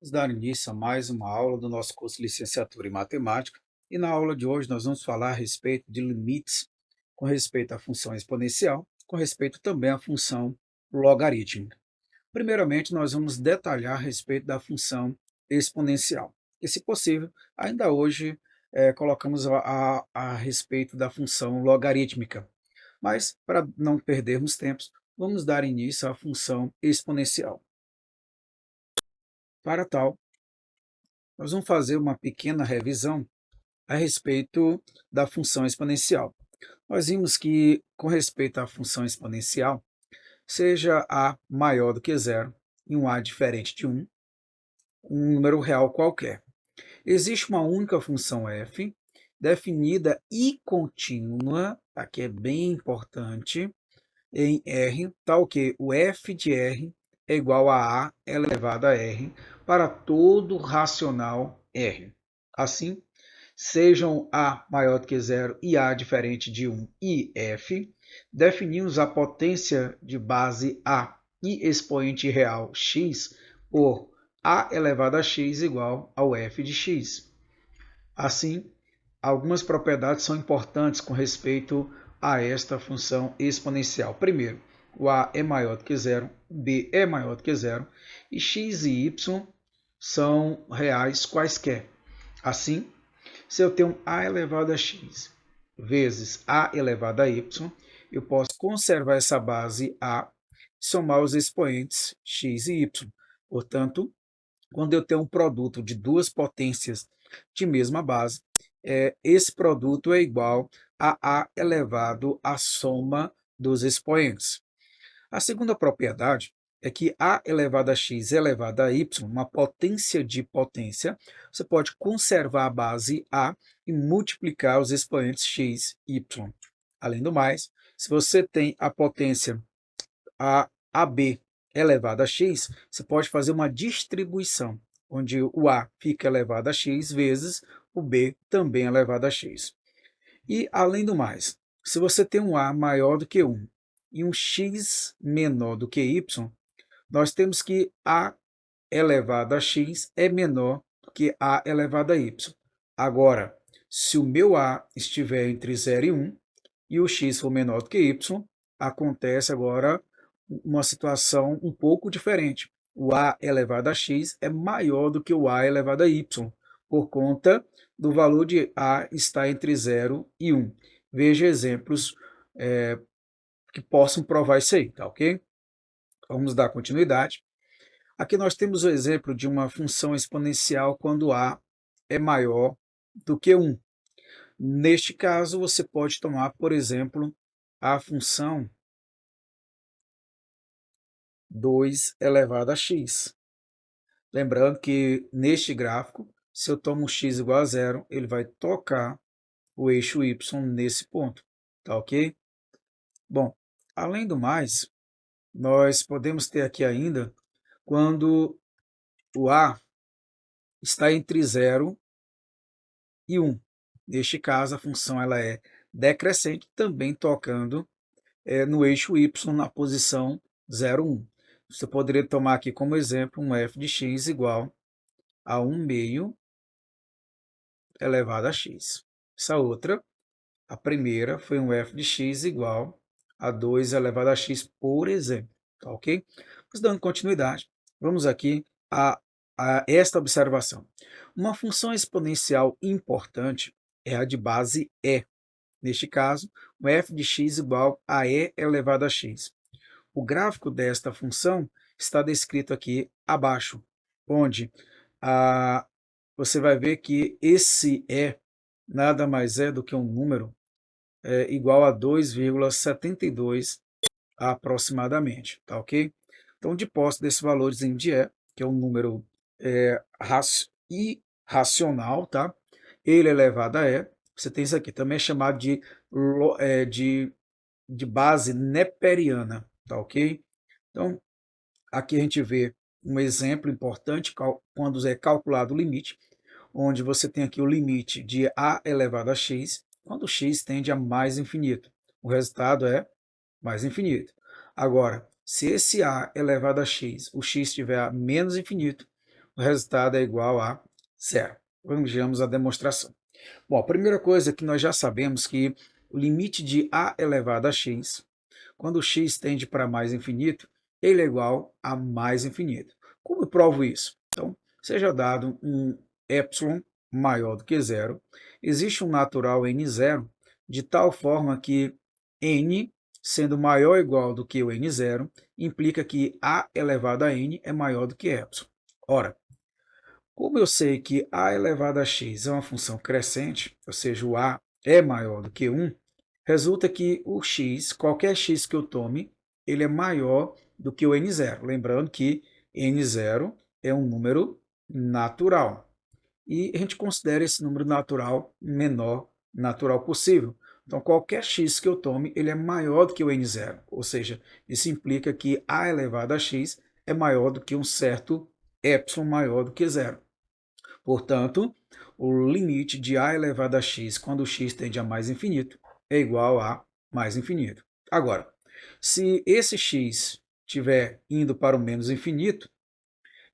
Vamos dar início a mais uma aula do nosso curso de Licenciatura em Matemática. E na aula de hoje nós vamos falar a respeito de limites com respeito à função exponencial, com respeito também à função logarítmica. Primeiramente, nós vamos detalhar a respeito da função exponencial. E, se possível, ainda hoje colocamos a respeito da função logarítmica. Mas, para não perdermos tempo, vamos dar início à função exponencial. Para tal, nós vamos fazer uma pequena revisão a respeito da função exponencial. Nós vimos que, com respeito à função exponencial, seja a maior do que zero e um a diferente de um número real qualquer. Existe uma única função f, definida e contínua, aqui é bem importante, em R, tal que o f de R é igual a elevado a R para todo racional R. Assim, sejam A maior do que zero e A diferente de 1 e F, definimos a potência de base A e expoente real x por A elevado a x igual ao f de x. Assim, algumas propriedades são importantes com respeito a esta função exponencial. Primeiro, o a é maior do que zero, b é maior do que zero e x e y são reais quaisquer. Assim, se eu tenho a elevado a x vezes a elevado a y, eu posso conservar essa base a e somar os expoentes x e y. Portanto, quando eu tenho um produto de duas potências de mesma base, esse produto é igual a elevado à soma dos expoentes. A segunda propriedade é que a elevado a x elevado a y, uma potência de potência, você pode conservar a base a e multiplicar os expoentes x, y. Além do mais, se você tem a potência AB elevado a x, você pode fazer uma distribuição, onde o a fica elevado a x vezes o b também elevado a x. E, além do mais, se você tem um a maior do que 1 e um x menor do que y, nós temos que a elevado a x é menor do que a elevado a y. Agora, se o meu a estiver entre 0 e 1 e o x for menor do que y, acontece agora uma situação um pouco diferente. O a elevado a x é maior do que o a elevado a y, por conta do valor de a estar entre 0 e 1. Veja exemplos que possam provar isso aí, tá ok? Vamos dar continuidade. Aqui nós temos o exemplo de uma função exponencial quando a é maior do que 1. Neste caso, você pode tomar, por exemplo, a função 2 elevado a x. Lembrando que neste gráfico, se eu tomo x igual a zero, ele vai tocar o eixo y nesse ponto, tá ok? Bom, além do mais, nós podemos ter aqui ainda quando o a está entre 0 e 1. Neste caso, a função ela é decrescente, também tocando no eixo y na posição 0, 1. Você poderia tomar aqui como exemplo um f de x igual a 1 meio elevado a x. Essa outra, a primeira, foi um f de x igual a 2 elevado a x, por exemplo. Tá ok? Mas dando continuidade, vamos aqui a esta observação. Uma função exponencial importante é a de base e. Neste caso, o f de x igual a e elevado a x. O gráfico desta função está descrito aqui abaixo, onde você vai ver que esse e nada mais é do que um número igual a 2,72 aproximadamente, tá ok? Então, de posse desse valorzinho de e, que é um número irracional, tá? Ele elevado a e, você tem isso aqui, também é chamado de base neperiana, tá ok? Então, aqui a gente vê um exemplo importante quando é calculado o limite, onde você tem aqui o limite de a elevado a x, quando x tende a mais infinito. O resultado é mais infinito. Agora, se esse a elevado a x, o x estiver a menos infinito, o o resultado é igual a zero. Vejamos a demonstração. Bom, a primeira coisa é que nós já sabemos que o limite de a elevado a x, quando o x tende para mais infinito, ele é igual a mais infinito. Como eu provo isso? Então, seja dado um epsilon maior do que zero, existe um natural n0, de tal forma que n, sendo maior ou igual do que o n0, implica que a elevado a n é maior do que epsilon. Ora, como eu sei que a elevado a x é uma função crescente, ou seja, o a é maior do que 1, resulta que o x, qualquer x que eu tome, ele é maior do que o n0. Lembrando que n0 é um número natural. E a gente considera esse número natural menor natural possível. Então, qualquer x que eu tome, ele é maior do que o n0. Ou seja, isso implica que a elevado a x é maior do que um certo epsilon maior do que zero. Portanto, o limite de a elevado a x quando x tende a mais infinito é igual a mais infinito. Agora, se esse x estiver indo para o menos infinito,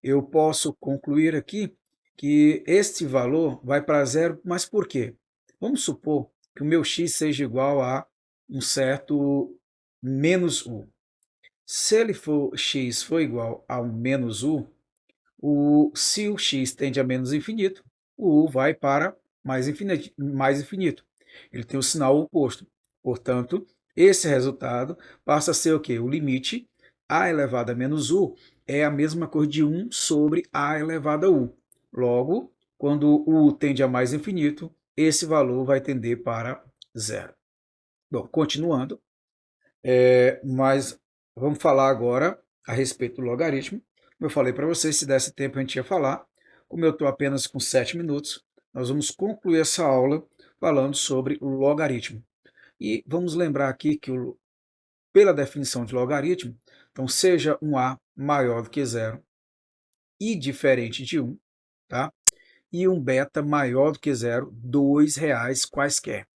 eu posso concluir aqui que este valor vai para zero, mas por quê? Vamos supor que o meu x seja igual a um certo menos u. Se ele for x for igual a um menos u, se o x tende a menos infinito, o u vai para mais infinito, mais infinito. Ele tem o sinal oposto. Portanto, esse resultado passa a ser o quê? O limite a elevado a menos u é a mesma coisa de 1 sobre a elevado a u. Logo, quando o u tende a mais infinito, esse valor vai tender para zero. Bom, continuando, mas vamos falar agora a respeito do logaritmo. Como eu falei para vocês, se desse tempo a gente ia falar. Como eu estou apenas com 7 minutos, nós vamos concluir essa aula falando sobre o logaritmo. E vamos lembrar aqui que, pela definição de logaritmo, então seja um a maior do que zero e diferente de 1, tá? E um beta maior do que zero, 2 reais quaisquer.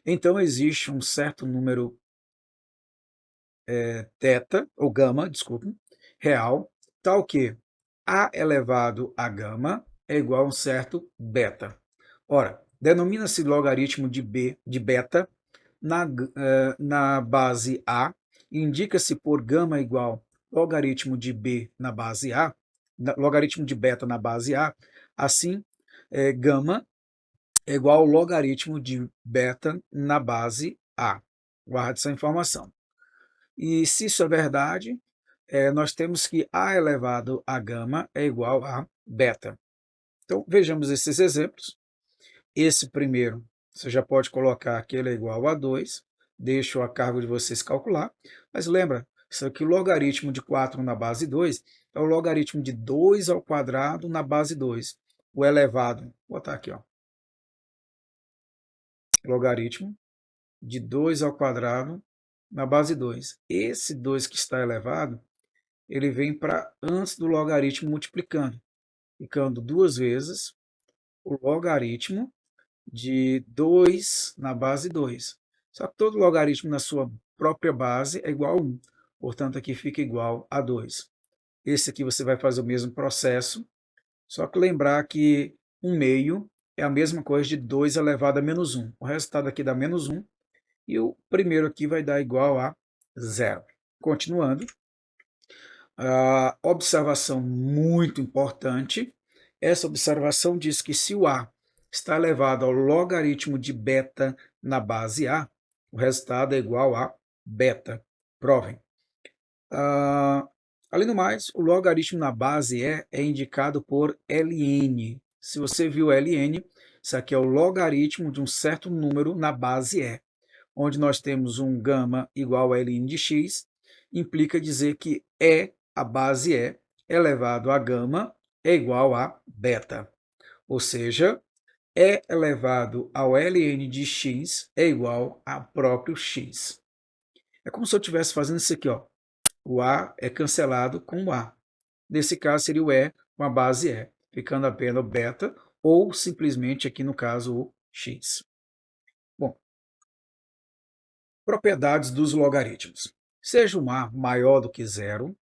Então existe um certo número θ, ou gama, desculpe, real, tal que a elevado a gama é igual a um certo beta. Ora, denomina-se logaritmo de beta na base A, indica-se por gama igual logaritmo de B na base A, logaritmo de beta na base A, assim, gama é igual ao logaritmo de beta na base A. Guarde essa informação. E se isso é verdade, nós temos que A elevado a gama é igual a beta. Então, vejamos esses exemplos. Esse primeiro, você já pode colocar que ele é igual a 2, deixo a cargo de vocês calcular, mas lembra, isso aqui, o logaritmo de 4 na base 2 é o logaritmo de 2 ao quadrado na base 2. O elevado, vou botar aqui, ó, logaritmo de 2 ao quadrado na base 2. Esse 2 que está elevado, ele vem para antes do logaritmo multiplicando, ficando duas vezes o logaritmo de 2 na base 2. Só que todo logaritmo na sua própria base é igual a 1. Portanto, aqui fica igual a 2. Esse aqui você vai fazer o mesmo processo, só que lembrar que 1 meio é a mesma coisa de 2 elevado a menos 1. O resultado aqui dá menos 1 e o primeiro aqui vai dar igual a zero. Continuando, a observação muito importante, essa observação diz que se o A está elevado ao logaritmo de beta na base A, o resultado é igual a beta. Provem. Além do mais, o logaritmo na base E é indicado por ln. Se você viu ln, isso aqui é o logaritmo de um certo número na base E, onde nós temos um gama igual a ln de x, implica dizer que E, a base E, elevado a gama, é igual a beta. Ou seja, E elevado ao ln de x é igual a próprio x. É como se eu estivesse fazendo isso aqui, ó. O A é cancelado com o A. Nesse caso, seria o E com a base E, ficando apenas o beta, ou simplesmente, aqui no caso, o x. Bom, propriedades dos logaritmos. Seja um A maior do que zero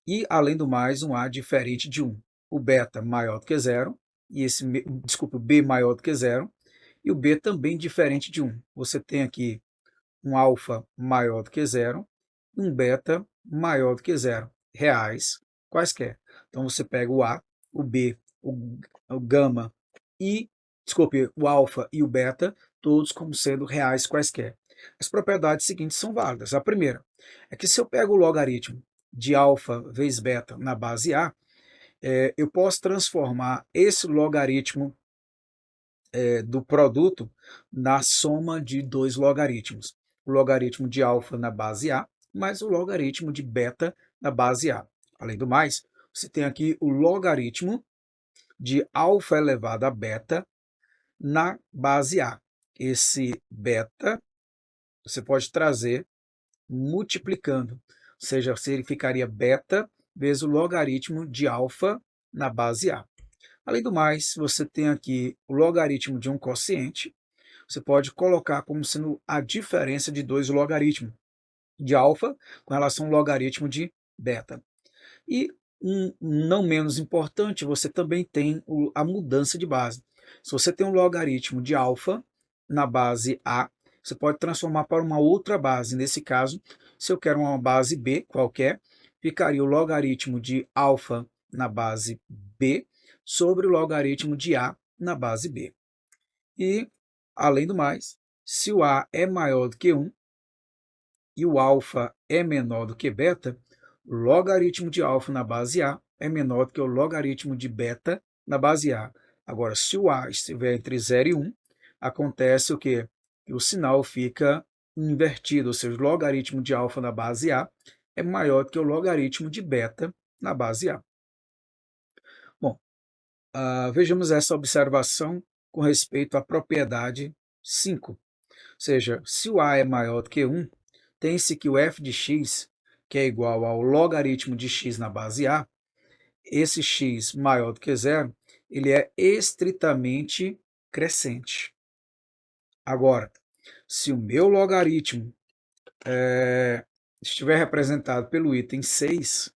e, além do mais, um A diferente de 1. o beta maior do que zero, e desculpa, o b maior do que zero, e o b também diferente de 1. Você tem aqui um alfa maior do que zero, um beta maior do que zero, reais, quaisquer. Então você pega o A, o B, o gama e, desculpe, o alfa e o beta, todos como sendo reais quaisquer. As propriedades seguintes são válidas. A primeira é que se eu pego o logaritmo de alfa vezes beta na base A, eu posso transformar esse logaritmo do produto na soma de dois logaritmos. O logaritmo de alfa na base A, mais o logaritmo de beta na base A. Além do mais, você tem aqui o logaritmo de alfa elevado a beta na base A. Esse beta você pode trazer multiplicando, ou seja, ele ficaria beta vezes o logaritmo de alfa na base A. Além do mais, você tem aqui o logaritmo de um quociente. Você pode colocar como sendo a diferença de dois logaritmos, de alfa com relação ao logaritmo de beta. E, não menos importante, você também tem a mudança de base. Se você tem um logaritmo de alfa na base A, você pode transformar para uma outra base. Nesse caso, se eu quero uma base B qualquer, ficaria o logaritmo de alfa na base B sobre o logaritmo de A na base B. E, além do mais, se o A é maior do que 1 e o alfa é menor do que beta, o logaritmo de alfa na base A é menor do que o logaritmo de beta na base A. Agora, se o A estiver entre 0 e 1, acontece o quê? Que o sinal fica invertido, ou seja, o logaritmo de alfa na base A é maior do que o logaritmo de beta na base A. Bom, vejamos essa observação com respeito à propriedade 5. Ou seja, se o A é maior do que 1, tem-se que o f de x, que é igual ao logaritmo de x na base A, esse x maior do que zero, ele é estritamente crescente. Agora, se o meu logaritmo estiver representado pelo item 6,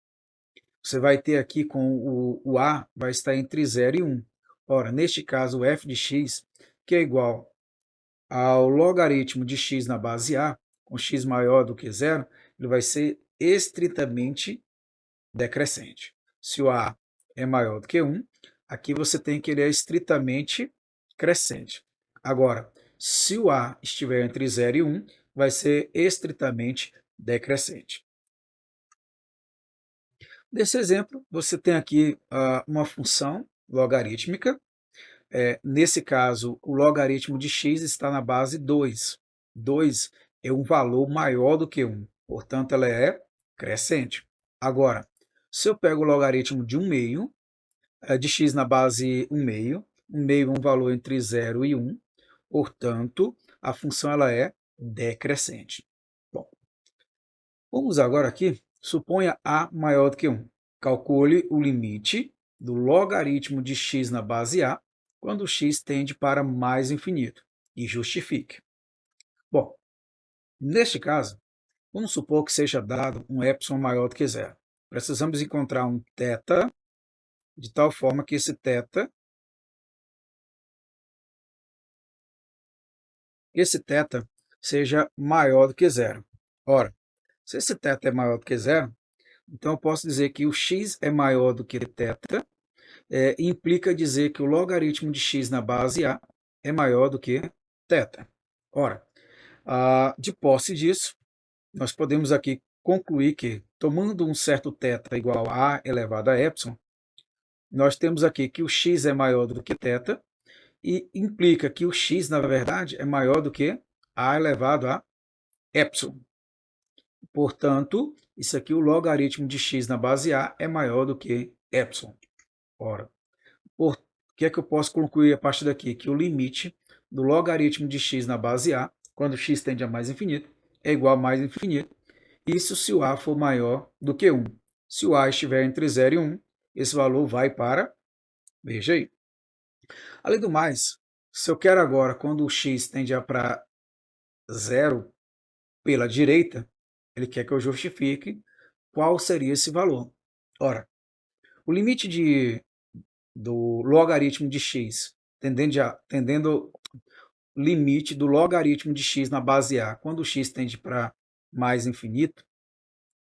você vai ter aqui com o A vai estar entre 0 e 1. Ora, neste caso, o f de x, que é igual ao logaritmo de x na base A, com x maior do que zero, ele vai ser estritamente decrescente. Se o A é maior do que 1, aqui você tem que ele é estritamente crescente. Agora, se o A estiver entre 0 e 1, vai ser estritamente decrescente. Nesse exemplo, você tem aqui uma função logarítmica. Nesse caso, o logaritmo de x está na base 2. 2 é um valor maior do que 1, portanto, ela é crescente. Agora, se eu pego o logaritmo de 1 meio, de x na base 1 meio, 1 meio é um valor entre 0 e 1, portanto, a função ela é decrescente. Bom, vamos agora aqui, suponha a maior do que 1. Calcule o limite do logaritmo de x na base a quando x tende para mais infinito e justifique. Bom, neste caso, vamos supor que seja dado um epsilon maior do que zero. Precisamos encontrar um θ de tal forma que esse θ seja maior do que zero. Ora, se esse θ é maior do que zero, então eu posso dizer que o x é maior do que θ, implica dizer que o logaritmo de x na base a é maior do que θ. Ora, de posse disso, nós podemos aqui concluir que, tomando um certo θ igual a elevado a epsilon, nós temos aqui que o x é maior do que θ, e implica que o x, na verdade, é maior do que a elevado a epsilon. Portanto, isso aqui, o logaritmo de x na base a é maior do que epsilon. Ora, o que é que eu posso concluir a partir daqui? Que o limite do logaritmo de x na base a, quando x tende a mais infinito, é igual a mais infinito. Isso se o a for maior do que 1. Se o a estiver entre 0 e 1, esse valor vai para, veja aí. Além do mais, se eu quero agora, quando o x tende a para 0 pela direita, ele quer que eu justifique qual seria esse valor. Ora, o limite de do logaritmo de x, tendendo limite do logaritmo de x na base A, quando o x tende para mais infinito,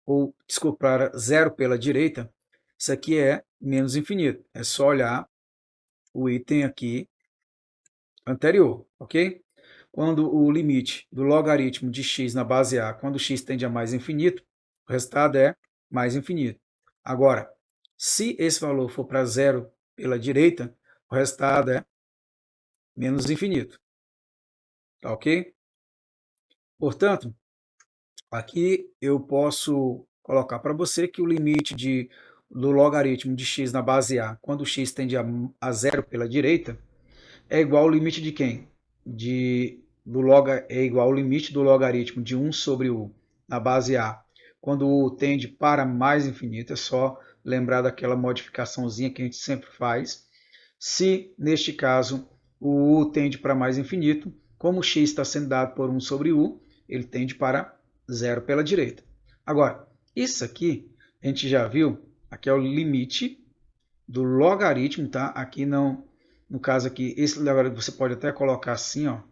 ou, desculpa, para zero pela direita, isso aqui é menos infinito. É só olhar o item aqui anterior, ok? Quando o limite do logaritmo de x na base A, quando x tende a mais infinito, o resultado é mais infinito. Agora, se esse valor for para zero pela direita, o resultado é menos infinito. Tá ok? Portanto, aqui eu posso colocar para você que o limite do logaritmo de x na base A, quando x tende a zero pela direita, é igual ao limite de quem? É igual ao limite do logaritmo de 1 sobre u na base A, quando u tende para mais infinito. É só lembrar daquela modificaçãozinha que a gente sempre faz. Se, neste caso, o u tende para mais infinito, como x está sendo dado por 1 sobre u, ele tende para zero pela direita. Agora, isso aqui, a gente já viu, aqui é o limite do logaritmo, tá? Aqui não, no caso aqui, esse logaritmo você pode até colocar assim, ó,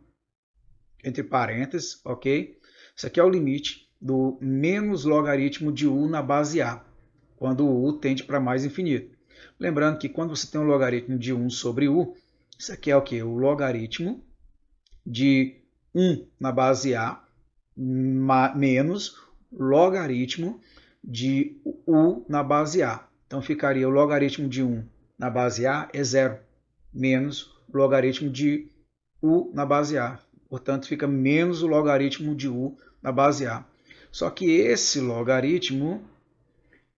entre parênteses, ok? Isso aqui é o limite do menos logaritmo de u na base A, quando o u tende para mais infinito. Lembrando que quando você tem um logaritmo de 1 sobre u, isso aqui é o que? O logaritmo de 1 na base A menos logaritmo de u na base A. Então ficaria o logaritmo de 1 na base A é zero, menos o logaritmo de u na base A. Portanto, fica menos o logaritmo de u na base A. Só que esse logaritmo,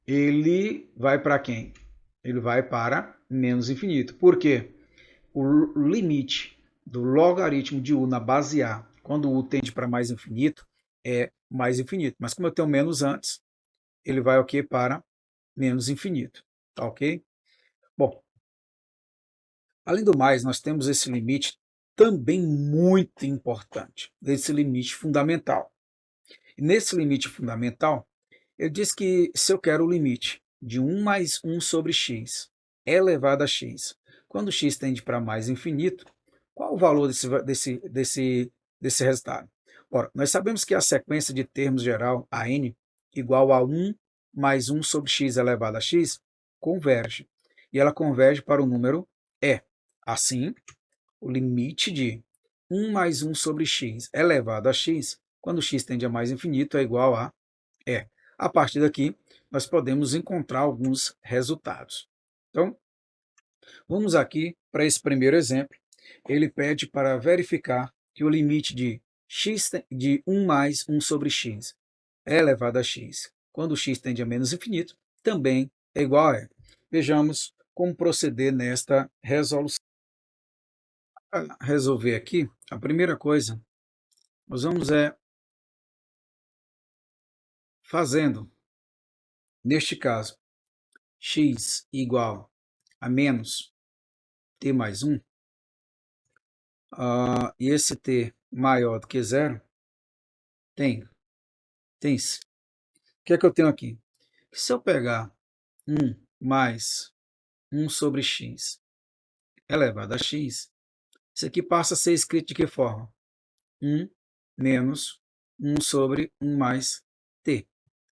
ele vai para quem? Ele vai para menos infinito. Por quê? O limite do logaritmo de u na base A, quando u tende para mais infinito, é mais infinito. Mas como eu tenho menos antes, ele vai o quê? Para menos infinito. Tá ok? Bom, além do mais, nós temos esse limite também muito importante, esse limite fundamental. E nesse limite fundamental, eu disse que se eu quero o limite de 1 mais 1 sobre x elevado a x, quando x tende para mais infinito, qual o valor desse resultado? Ora, nós sabemos que a sequência de termos geral, a n, igual a 1 mais 1 sobre x elevado a x, converge. E ela converge para o número e. Assim, o limite de 1 mais 1 sobre x elevado a x, quando x tende a mais infinito, é igual a e. A partir daqui, nós podemos encontrar alguns resultados. Então, vamos aqui para esse primeiro exemplo. Ele pede para verificar que o limite de x de 1 mais 1 sobre x é elevado a x, quando x tende a menos infinito, também é igual a e. Vejamos como proceder nesta resolução. Para resolver aqui, a primeira coisa, nós vamos fazendo, neste caso, x igual a menos t mais 1, e esse t maior do que zero, tem-se. O que é que eu tenho aqui? Se eu pegar 1 mais 1 sobre x elevado a x, isso aqui passa a ser escrito de que forma? 1 menos 1 sobre 1 mais t,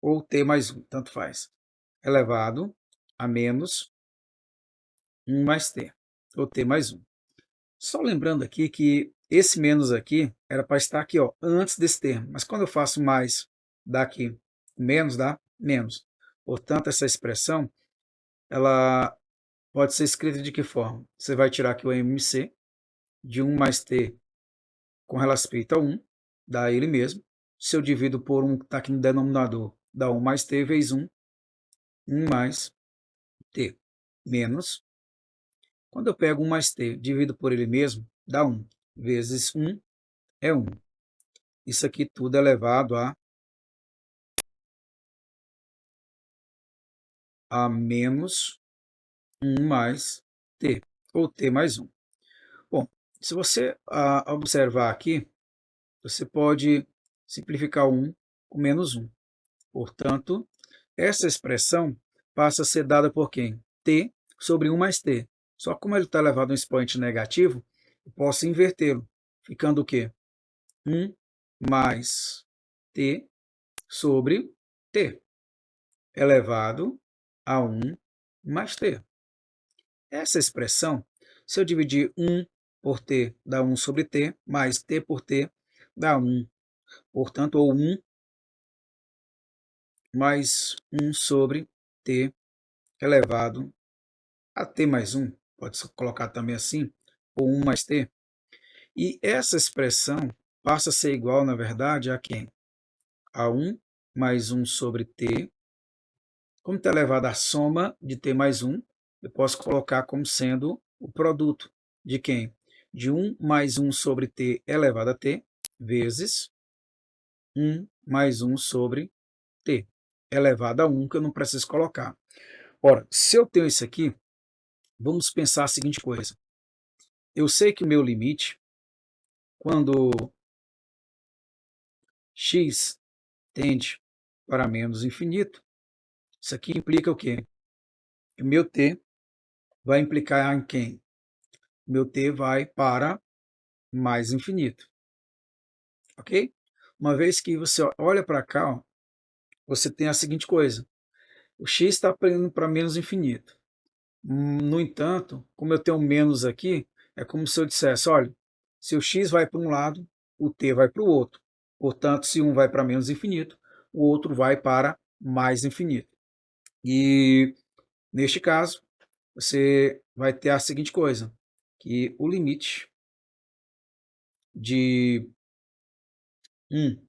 ou t mais 1, tanto faz, elevado a menos 1 mais t, ou t mais 1. Só lembrando aqui que esse menos aqui era para estar aqui, ó, antes desse termo, mas quando eu faço mais, dá aqui menos, dá menos. Portanto, essa expressão ela pode ser escrita de que forma? Você vai tirar aqui o MC de 1 mais t com respeito a 1, dá ele mesmo. Se eu divido por 1 que está aqui no denominador, dá 1 mais t vezes 1, 1 mais t, menos. Quando eu pego 1 mais t, divido por ele mesmo, dá 1, vezes 1 é 1. Isso aqui tudo é elevado a menos 1 mais t, ou t mais 1. Bom, se você observar aqui, você pode simplificar 1 com menos 1. Portanto, essa expressão passa a ser dada por quem? T sobre 1 mais t. Só que como ele está elevado a um expoente negativo, eu posso invertê-lo, ficando o quê? 1 mais t sobre t, elevado a 1 mais t. Essa expressão, se eu dividir 1 por t, dá 1 sobre t, mais t por t, dá 1. Portanto, ou 1 mais 1 sobre t elevado a t mais 1, pode ser colocar também assim, ou 1 mais t. E essa expressão passa a ser igual, na verdade, a quem? A 1 mais 1 sobre t. Como está elevado à soma de t mais 1, eu posso colocar como sendo o produto de quem? De 1 mais 1 sobre t elevado a t, vezes 1 mais 1 sobre t elevado a 1, que eu não preciso colocar. Ora, se eu tenho isso aqui, vamos pensar a seguinte coisa. Eu sei que o meu limite, quando x tende para menos infinito, isso aqui implica o quê? Que o meu t vai implicar em quem? O meu t vai para mais infinito, ok? Uma vez que você olha para cá, ó, você tem a seguinte coisa. O x está indo para menos infinito. No entanto, como eu tenho menos aqui, é como se eu dissesse, olha, se o x vai para um lado, o t vai para o outro. Portanto, se um vai para menos infinito, o outro vai para mais infinito. E, neste caso, você vai ter a seguinte coisa, que o limite de 1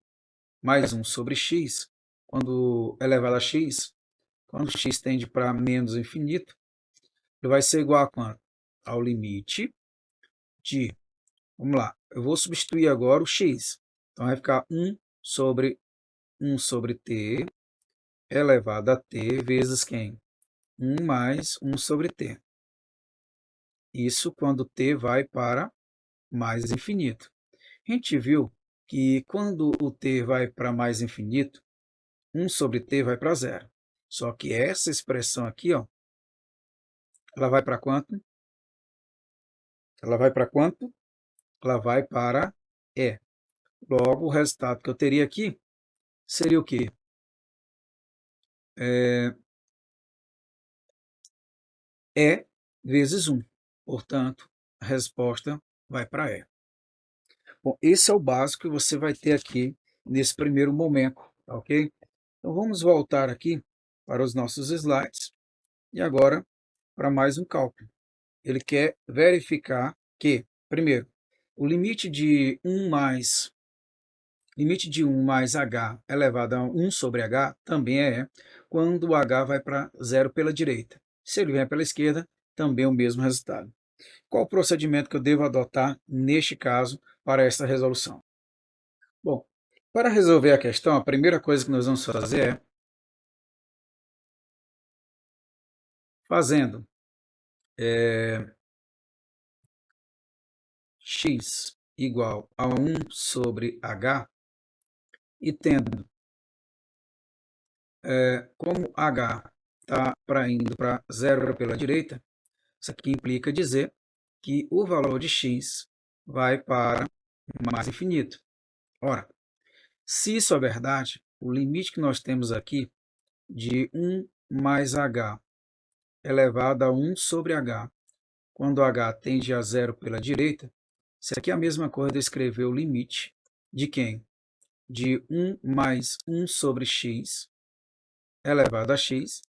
mais 1 sobre x, quando elevado a x, quando x tende para menos infinito, ele vai ser igual a quanto? Ao limite de, vamos lá, eu vou substituir agora o x. Então vai ficar 1 sobre t elevado a t vezes quem? 1 mais 1 sobre t. Isso quando t vai para mais infinito. A gente viu que quando o t vai para mais infinito, 1 sobre t vai para zero. Só que essa expressão aqui, ó, ela vai para quanto? Ela vai para quanto? Ela vai para e. Logo, o resultado que eu teria aqui seria o quê? E vezes 1. Portanto, a resposta vai para E. Bom, esse é o básico que você vai ter aqui nesse primeiro momento, tá ok? Então vamos voltar aqui para os nossos slides e agora para mais um cálculo. Ele quer verificar que, primeiro, o limite de 1 mais h elevado a 1 sobre h também é E, quando o h vai para zero pela direita. Se ele vier pela esquerda, também é o mesmo resultado. Qual o procedimento que eu devo adotar neste caso para esta resolução? Bom, para resolver a questão, a primeira coisa que nós vamos fazer é fazendo x igual a 1 sobre h e tendo como h está indo para zero pela direita, isso aqui implica dizer que o valor de x vai para mais infinito. Ora, se isso é verdade, o limite que nós temos aqui de 1 mais h elevado a 1 sobre h, quando h tende a zero pela direita, isso aqui é a mesma coisa de escrever o limite de quem? De 1 mais 1 sobre x elevado a x,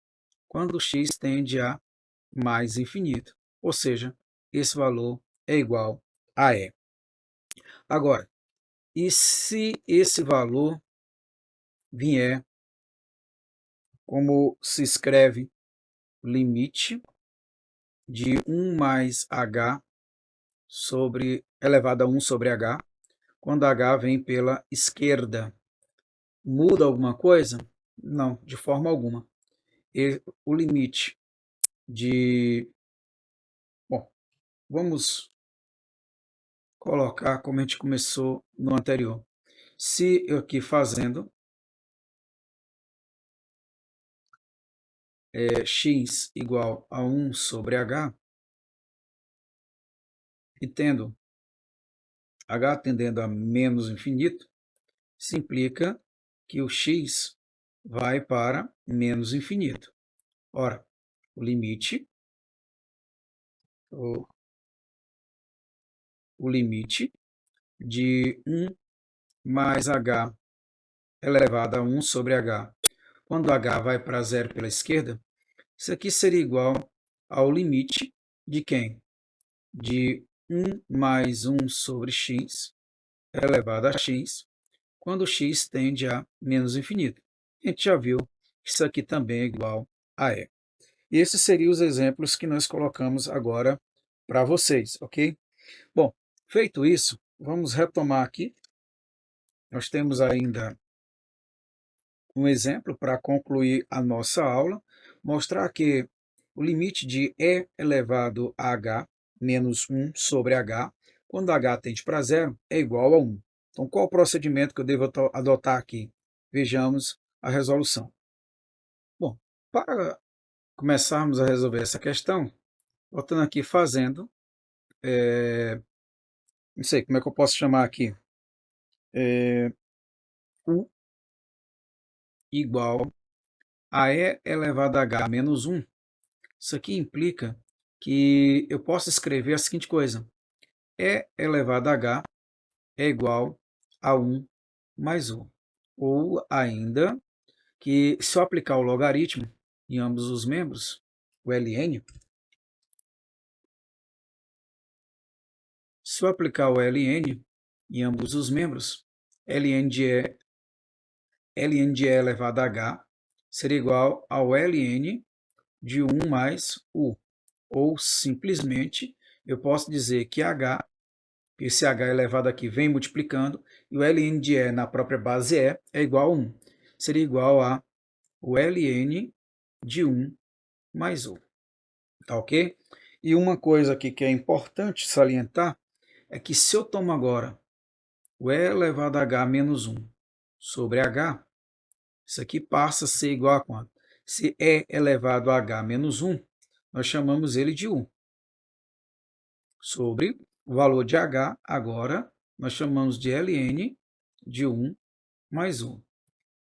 quando x tende a mais infinito. Ou seja, esse valor é igual a E. Agora, e se esse valor vier como se escreve limite de 1 mais h sobre elevado a 1 sobre h, quando h vem pela esquerda? Muda alguma coisa? Não, de forma alguma. O limite de... Bom, vamos colocar como a gente começou no anterior. Se eu aqui fazendo x igual a 1 sobre h, E tendo h tendendo a menos infinito, isso implica que o x vai para menos infinito. Ora, o limite, o, o limite de 1 mais h elevado a 1 sobre h, quando h vai para zero pela esquerda, isso aqui seria igual ao limite de quem? De 1 mais 1 sobre x elevado a x, quando x tende a menos infinito. A gente já viu que isso aqui também é igual a e. E esses seriam os exemplos que nós colocamos agora para vocês, ok? Bom, feito isso, vamos retomar aqui. Nós temos ainda um exemplo para concluir a nossa aula, mostrar que o limite de e elevado a h menos 1 sobre h, quando h tende para zero, é igual a 1. Então, qual o procedimento que eu devo adotar aqui? Vejamos a resolução. Bom, para começarmos a resolver essa questão, voltando aqui fazendo, não sei como é que eu posso chamar aqui, u igual a e elevado a h menos 1. Isso aqui implica que eu posso escrever a seguinte coisa: e elevado a h é igual a 1 mais u. Ou ainda, que se eu aplicar o logaritmo em ambos os membros, o ln, se eu aplicar o ln em ambos os membros, ln de e elevado a h seria igual ao ln de 1 mais u. Ou, simplesmente, eu posso dizer que h, esse h elevado aqui vem multiplicando, e o ln de e na própria base é igual a 1. Seria igual a o ln de 1 mais u. Tá ok? E uma coisa aqui que é importante salientar é que se eu tomo agora o e elevado a h menos 1 sobre h, isso aqui passa a ser igual a quanto? Se e elevado a h menos 1, nós chamamos ele de u. Sobre o valor de h, agora, nós chamamos de ln de 1 mais 1.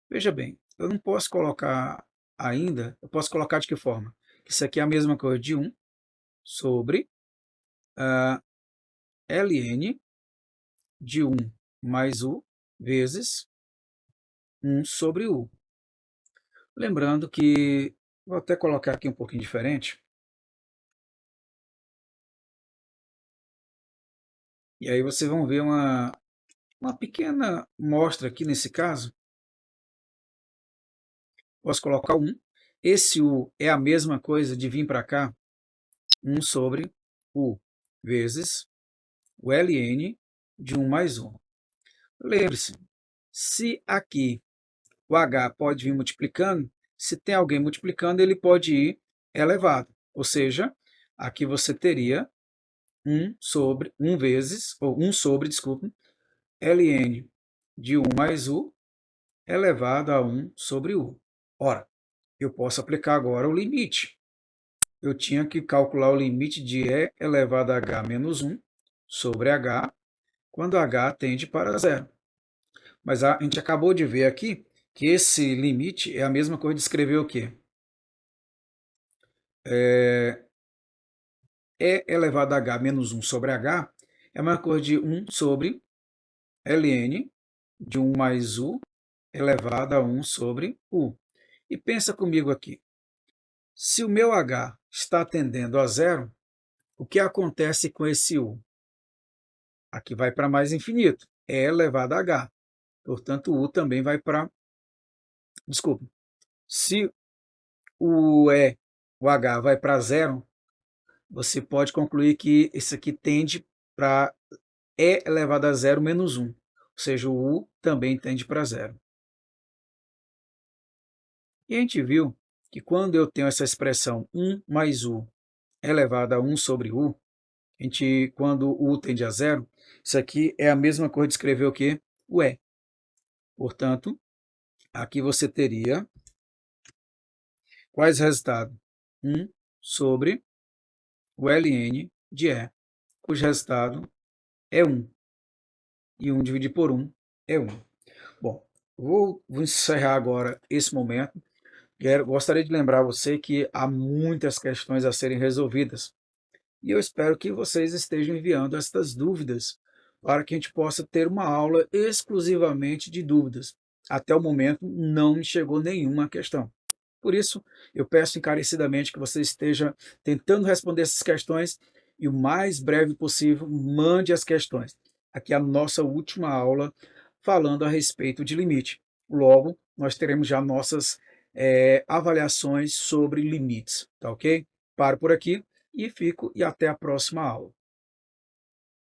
Veja bem, eu não posso colocar ainda, eu posso colocar de que forma? Isso aqui é a mesma coisa de 1 sobre ln de 1 mais u vezes 1 sobre u. Lembrando que, vou até colocar aqui um pouquinho diferente, e aí vocês vão ver uma pequena mostra aqui nesse caso. Posso colocar 1. Esse u é a mesma coisa de vir para cá, 1 sobre u vezes o ln de 1 mais 1. Lembre-se, se aqui o h pode vir multiplicando, se tem alguém multiplicando, ele pode ir elevado. Ou seja, aqui você teria 1 sobre, 1 vezes, ou 1 sobre, desculpa, ln de 1 mais u elevado a 1 sobre u. Ora, eu posso aplicar agora o limite. Eu tinha que calcular o limite de e elevado a h menos 1 sobre h, quando h tende para zero. Mas a gente acabou de ver aqui que esse limite é a mesma coisa de escrever o quê? E elevado a h menos 1 sobre h é a mesma coisa de 1 sobre ln de 1 mais u elevado a 1 sobre u. E pensa comigo aqui. Se o meu h está tendendo a zero, o que acontece com esse u? Aqui vai para mais infinito. E elevado a h. Portanto, o u também vai para... Desculpa. Se o h vai para zero, você pode concluir que isso aqui tende para e elevado a zero menos 1. Ou seja, o u também tende para zero. E a gente viu que quando eu tenho essa expressão 1 mais u elevado a 1 sobre u, quando o u tende a zero, isso aqui é a mesma coisa de escrever o quê? O e. Portanto, aqui você teria quais resultados? 1 sobre o ln de e. cujo resultado é 1. E 1 dividido por 1 é 1. Bom, vou encerrar agora esse momento. Gostaria de lembrar você que há muitas questões a serem resolvidas. E eu espero que vocês estejam enviando estas dúvidas para que a gente possa ter uma aula exclusivamente de dúvidas. Até o momento não me chegou nenhuma questão. Por isso, eu peço encarecidamente que você esteja tentando responder essas questões e o mais breve possível mande as questões. Aqui é a nossa última aula falando a respeito de limite. Logo, nós teremos já nossas avaliações sobre limites, tá ok? Paro por aqui e fico e até a próxima aula.